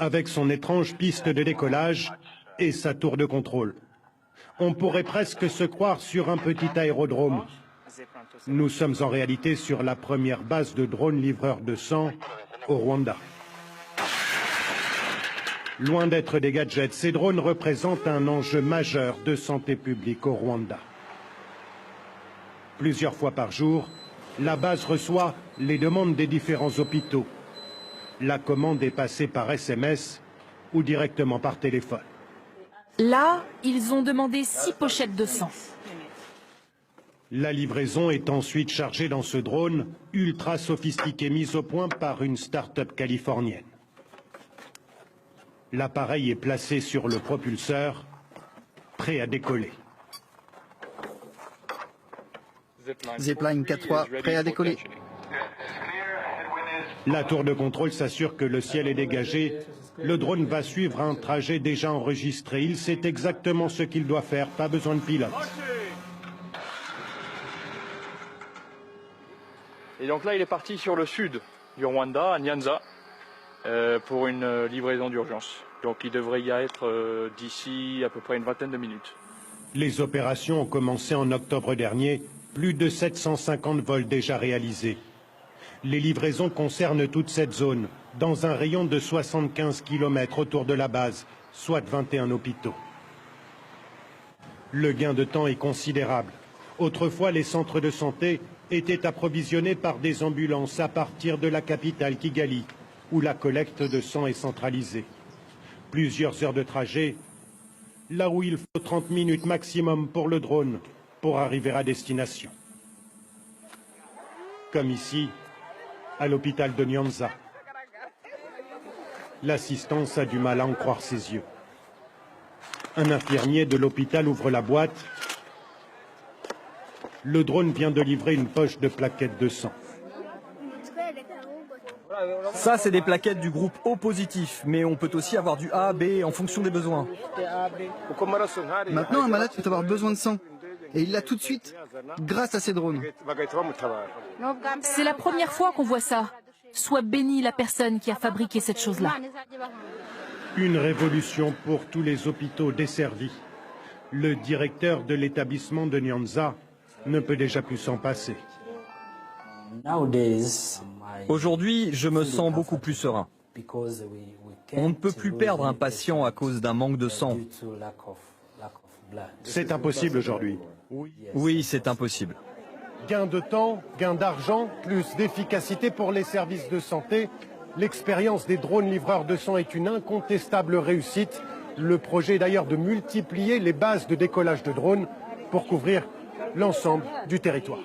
avec son étrange piste de décollage et sa tour de contrôle. On pourrait presque se croire sur un petit aérodrome. Nous sommes en réalité sur la première base de drones livreurs de sang au Rwanda. Loin d'être des gadgets, ces drones représentent un enjeu majeur de santé publique au Rwanda. Plusieurs fois par jour, la base reçoit les demandes des différents hôpitaux. La commande est passée par SMS ou directement par téléphone. Là, ils ont demandé 6 pochettes de sang. La livraison est ensuite chargée dans ce drone ultra sophistiqué mis au point par une start-up californienne. L'appareil est placé sur le propulseur, prêt à décoller. Zipline 4-3, prêt à décoller. La tour de contrôle s'assure que le ciel est dégagé. Le drone va suivre un trajet déjà enregistré. Il sait exactement ce qu'il doit faire, pas besoin de pilote. Et donc là, il est parti sur le sud du Rwanda, à Nyanza, pour une livraison d'urgence. Donc il devrait y être d'ici à peu près une vingtaine de minutes. Les opérations ont commencé en octobre dernier. Plus de 750 vols déjà réalisés. Les livraisons concernent toute cette zone, dans un rayon de 75 km autour de la base, soit 21 hôpitaux. Le gain de temps est considérable. Autrefois, les centres de santé étaient approvisionnés par des ambulances à partir de la capitale Kigali, où la collecte de sang est centralisée. Plusieurs heures de trajet, là où il faut 30 minutes maximum pour le drone, pour arriver à destination. Comme ici, à l'hôpital de Nyanza. L'assistance a du mal à en croire ses yeux. Un infirmier de l'hôpital ouvre la boîte. Le drone vient de livrer une poche de plaquettes de sang. Ça, c'est des plaquettes du groupe O positif, mais on peut aussi avoir du A, B en fonction des besoins. Maintenant, un malade peut avoir besoin de sang. Et il l'a tout de suite, grâce à ces drones. C'est la première fois qu'on voit ça. Soit bénie la personne qui a fabriqué cette chose-là. Une révolution pour tous les hôpitaux desservis. Le directeur de l'établissement de Nyanza ne peut déjà plus s'en passer. Aujourd'hui, je me sens beaucoup plus serein. On ne peut plus perdre un patient à cause d'un manque de sang. C'est impossible aujourd'hui. Oui, c'est impossible. Gain de temps, gain d'argent, plus d'efficacité pour les services de santé. L'expérience des drones livreurs de sang est une incontestable réussite. Le projet est d'ailleurs de multiplier les bases de décollage de drones pour couvrir l'ensemble du territoire.